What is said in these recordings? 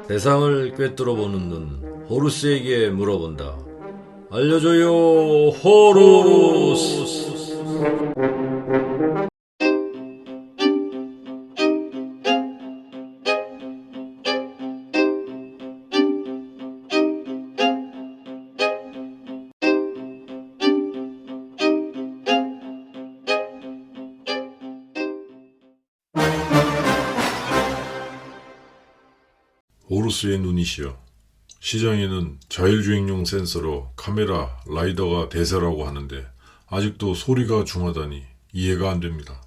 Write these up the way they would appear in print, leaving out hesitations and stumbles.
세상을 꿰뚫어 보는 눈, 호루스에게 물어본다. 알려줘요, 호루스. 호루스의 눈이시여. 시장에는 자율주행용 센서로 카메라, 라이더가 대세라고 하는데 아직도 소리가 중하다니 이해가 안 됩니다.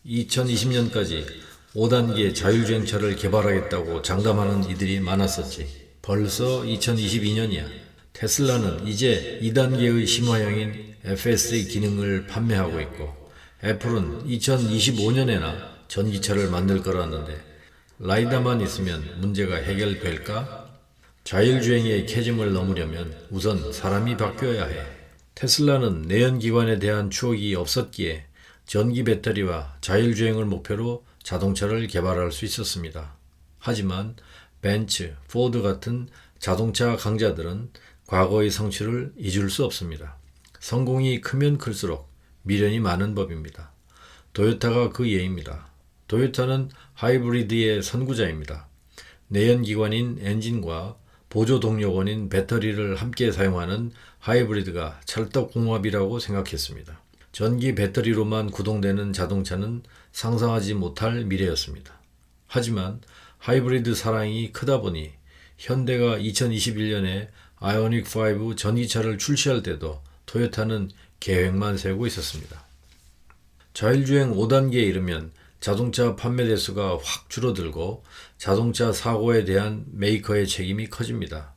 2020년까지 5단계 자율주행차를 개발하겠다고 장담하는 이들이 많았었지. 벌써 2022년이야. 테슬라는 이제 2단계의 심화형인 FSD 기능을 판매하고 있고, 애플은 2025년에나 전기차를 만들 거라는데 라이다만 있으면 문제가 해결될까? 자율주행의 캐즘을 넘으려면 우선 사람이 바뀌어야 해. 테슬라는 내연기관에 대한 추억이 없었기에 전기 배터리와 자율주행을 목표로 자동차를 개발할 수 있었습니다. 하지만 벤츠, 포드 같은 자동차 강자들은 과거의 성취를 잊을 수 없습니다. 성공이 크면 클수록 미련이 많은 법입니다. 도요타가 그 예입니다. 도요타는 하이브리드의 선구자입니다. 내연기관인 엔진과 보조동력원인 배터리를 함께 사용하는 하이브리드가 찰떡궁합이라고 생각했습니다. 전기 배터리로만 구동되는 자동차는 상상하지 못할 미래였습니다. 하지만 하이브리드 사랑이 크다 보니 현대가 2021년에 아이오닉5 전기차를 출시할 때도 토요타는 계획만 세우고 있었습니다. 자율주행 5단계에 이르면 자동차 판매 대수가 확 줄어들고 자동차 사고에 대한 메이커의 책임이 커집니다.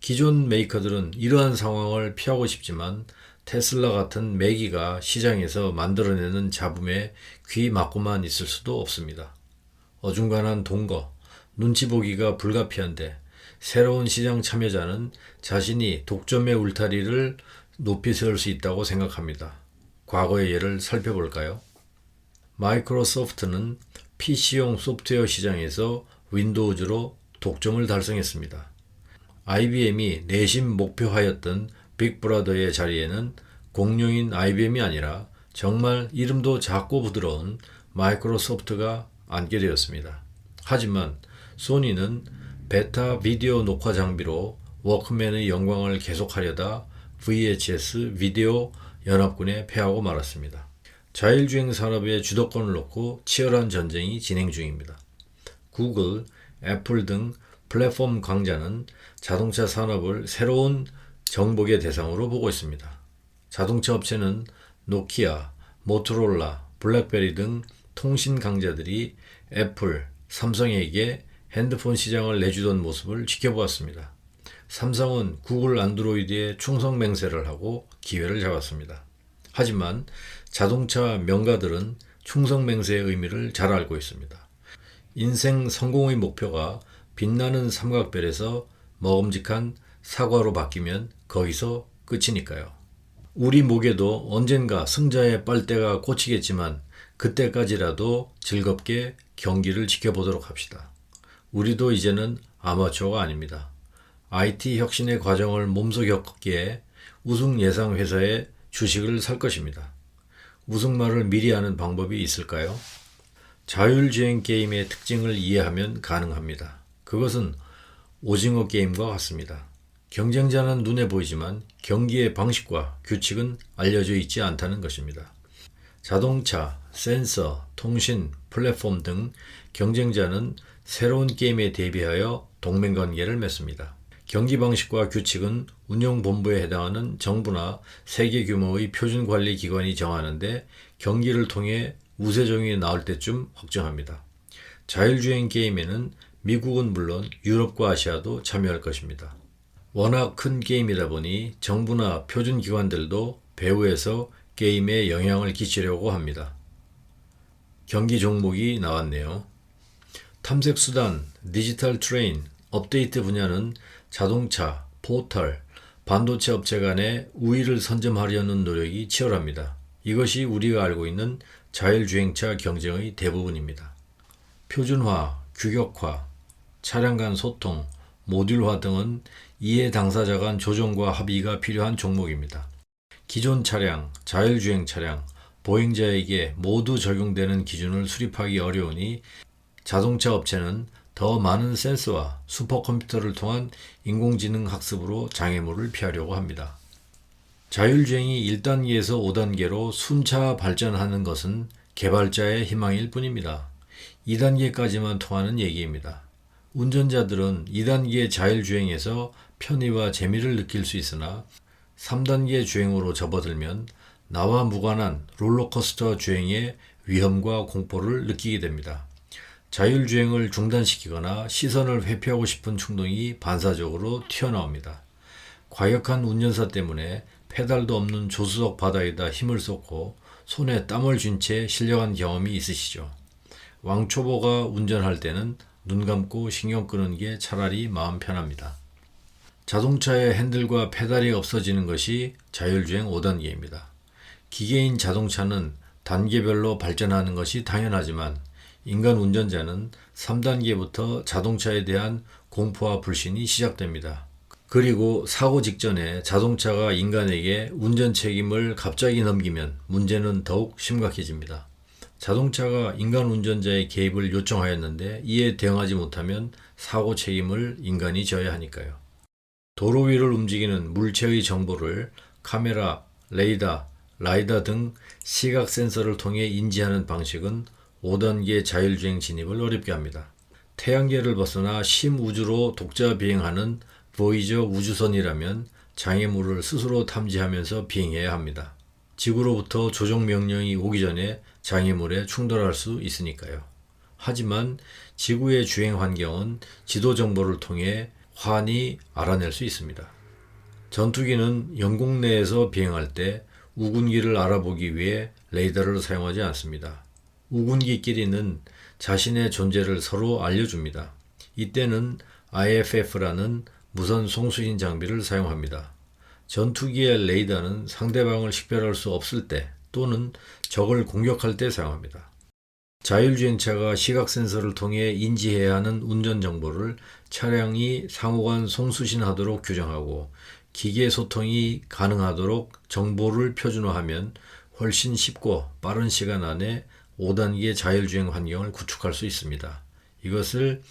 기존 메이커들은 이러한 상황을 피하고 싶지만 테슬라 같은 매기가 시장에서 만들어내는 잡음에 귀 막고만 있을 수도 없습니다. 어중간한 동거, 눈치 보기가 불가피한데 새로운 시장 참여자는 자신이 독점의 울타리를 높이 세울 수 있다고 생각합니다. 과거의 예를 살펴볼까요? 마이크로소프트는 PC용 소프트웨어 시장에서 윈도우즈로 독점을 달성했습니다. IBM이 내심 목표하였던 빅브라더의 자리에는 공룡인 IBM이 아니라 정말 이름도 작고 부드러운 마이크로소프트가 앉게 되었습니다. 하지만 소니는 베타 비디오 녹화 장비로 워크맨의 영광을 계속하려다 VHS 비디오 연합군에 패하고 말았습니다. 자율주행 산업의 주도권을 놓고 치열한 전쟁이 진행 중입니다. 구글, 애플 등 플랫폼 강자는 자동차 산업을 새로운 정복의 대상으로 보고 있습니다. 자동차 업체는 노키아, 모토로라, 블랙베리 등 통신 강자들이 애플, 삼성에게 핸드폰 시장을 내주던 모습을 지켜보았습니다. 삼성은 구글 안드로이드에 충성 맹세를 하고 기회를 잡았습니다. 하지만 자동차 명가들은 충성 맹세의 의미를 잘 알고 있습니다. 인생 성공의 목표가 빛나는 삼각별에서 먹음직한 사과로 바뀌면 거기서 끝이니까요. 우리 목에도 언젠가 승자의 빨대가 꽂히겠지만 그때까지라도 즐겁게 경기를 지켜보도록 합시다. 우리도 이제는 아마추어가 아닙니다. IT 혁신의 과정을 몸소 겪기에 우승 예상 회사의 주식을 살 것입니다. 우승말을 미리 아는 방법이 있을까요? 자율주행 게임의 특징을 이해하면 가능합니다. 그것은 오징어 게임과 같습니다. 경쟁자는 눈에 보이지만 경기의 방식과 규칙은 알려져 있지 않다는 것입니다. 자동차, 센서, 통신, 플랫폼 등 경쟁자는 새로운 게임에 대비하여 동맹관계를 맺습니다. 경기 방식과 규칙은 운영본부에 해당하는 정부나 세계 규모의 표준관리기관이 정하는데 경기를 통해 우세종이 나올 때쯤 확정합니다. 자율주행 게임에는 미국은 물론 유럽과 아시아도 참여할 것입니다. 워낙 큰 게임이다 보니 정부나 표준기관들도 배후에서 게임에 영향을 끼치려고 합니다. 경기 종목이 나왔네요. 탐색수단, 디지털 트레인, 업데이트 분야는 자동차, 포털, 반도체 업체 간의 우위를 선점하려는 노력이 치열합니다. 이것이 우리가 알고 있는 자율주행차 경쟁의 대부분입니다. 표준화, 규격화, 차량 간 소통, 모듈화 등은 이해 당사자 간 조정과 합의가 필요한 종목입니다. 기존 차량, 자율주행 차량, 보행자에게 모두 적용되는 기준을 수립하기 어려우니 자동차 업체는 더 많은 센서와 슈퍼컴퓨터를 통한 인공지능 학습으로 장애물을 피하려고 합니다. 자율주행이 1단계에서 5단계로 순차 발전하는 것은 개발자의 희망일 뿐입니다. 2단계까지만 통하는 얘기입니다. 운전자들은 2단계 자율주행에서 편의와 재미를 느낄 수 있으나 3단계 주행으로 접어들면 나와 무관한 롤러코스터 주행의 위험과 공포를 느끼게 됩니다. 자율주행을 중단시키거나 시선을 회피하고 싶은 충동이 반사적으로 튀어나옵니다. 과격한 운전사 때문에 페달도 없는 조수석 바닥에다 힘을 쏟고 손에 땀을 쥔 채 실려간 경험이 있으시죠? 왕초보가 운전할 때는 눈 감고 신경 끄는 게 차라리 마음 편합니다. 자동차의 핸들과 페달이 없어지는 것이 자율주행 5단계입니다. 기계인 자동차는 단계별로 발전하는 것이 당연하지만 인간 운전자는 3단계부터 자동차에 대한 공포와 불신이 시작됩니다. 그리고 사고 직전에 자동차가 인간에게 운전 책임을 갑자기 넘기면 문제는 더욱 심각해집니다. 자동차가 인간 운전자의 개입을 요청하였는데 이에 대응하지 못하면 사고 책임을 인간이 져야 하니까요. 도로 위를 움직이는 물체의 정보를 카메라, 레이더, 라이더 등 시각 센서를 통해 인지하는 방식은 5단계 자율주행 진입을 어렵게 합니다. 태양계를 벗어나 심우주로 독자 비행하는 보이저 우주선이라면 장애물을 스스로 탐지하면서 비행해야 합니다. 지구로부터 조종 명령이 오기 전에 장애물에 충돌할 수 있으니까요. 하지만 지구의 주행 환경은 지도 정보를 통해 환히 알아낼 수 있습니다. 전투기는 영국 내에서 비행할 때 우군기를 알아보기 위해 레이더를 사용하지 않습니다. 우군기끼리는 자신의 존재를 서로 알려줍니다. 이때는 IFF라는 무선 송수신 장비를 사용합니다. 전투기의 레이더는 상대방을 식별할 수 없을 때 또는 적을 공격할 때 사용합니다. 자율주행차가 시각 센서를 통해 인지해야 하는 운전 정보를 차량이 상호간 송수신하도록 규정하고 기계 소통이 가능하도록 정보를 표준화하면 훨씬 쉽고 빠른 시간 안에 5단계 자율주행 환경을 구축할 수 있습니다. 이것을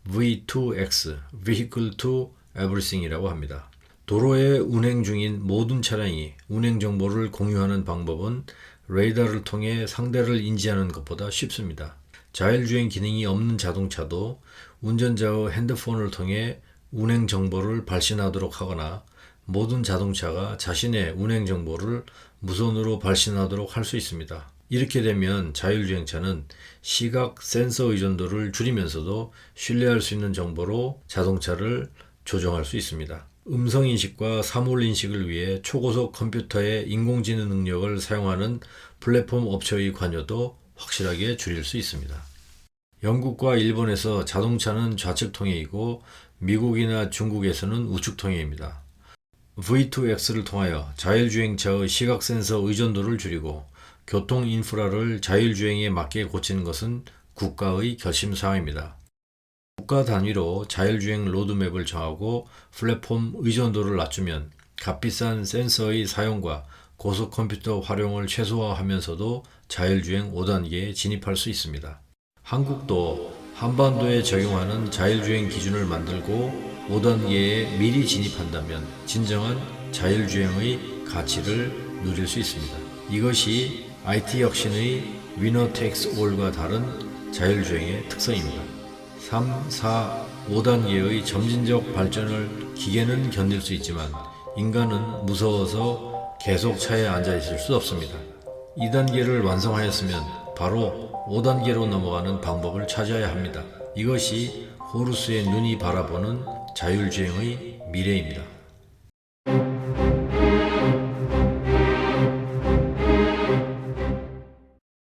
V2X, Vehicle to Everything이라고 합니다. 도로에 운행 중인 모든 차량이 운행 정보를 공유하는 방법은 레이더를 통해 상대를 인지하는 것보다 쉽습니다. 자율주행 기능이 없는 자동차도 운전자의 핸드폰을 통해 운행 정보를 발신하도록 하거나 모든 자동차가 자신의 운행 정보를 무선으로 발신하도록 할 수 있습니다. 이렇게 되면 자율주행차는 시각 센서 의존도를 줄이면서도 신뢰할 수 있는 정보로 자동차를 조종할 수 있습니다. 음성인식과 사물인식을 위해 초고속 컴퓨터의 인공지능 능력을 사용하는 플랫폼 업체의 관여도 확실하게 줄일 수 있습니다. 영국과 일본에서 자동차는 좌측 통해이고 미국이나 중국에서는 우측 통해입니다. V2X를 통하여 자율주행차의 시각 센서 의존도를 줄이고 교통 인프라를 자율주행에 맞게 고치는 것은 국가의 결심사항입니다. 국가 단위로 자율주행 로드맵을 정하고 플랫폼 의존도를 낮추면 값비싼 센서의 사용과 고속 컴퓨터 활용을 최소화하면서도 자율주행 5단계에 진입할 수 있습니다. 한국도 한반도에 적용하는 자율주행 기준을 만들고 5단계에 미리 진입한다면 진정한 자율주행의 가치를 누릴 수 있습니다. 이것이 IT 혁신의 위너 테이크스 올과 다른 자율주행의 특성입니다. 3, 4, 5단계의 점진적 발전을 기계는 견딜 수 있지만 인간은 무서워서 계속 차에 앉아 있을 수 없습니다. 2단계를 완성하였으면 바로 5단계로 넘어가는 방법을 찾아야 합니다. 이것이 호루스의 눈이 바라보는 자율주행의 미래입니다.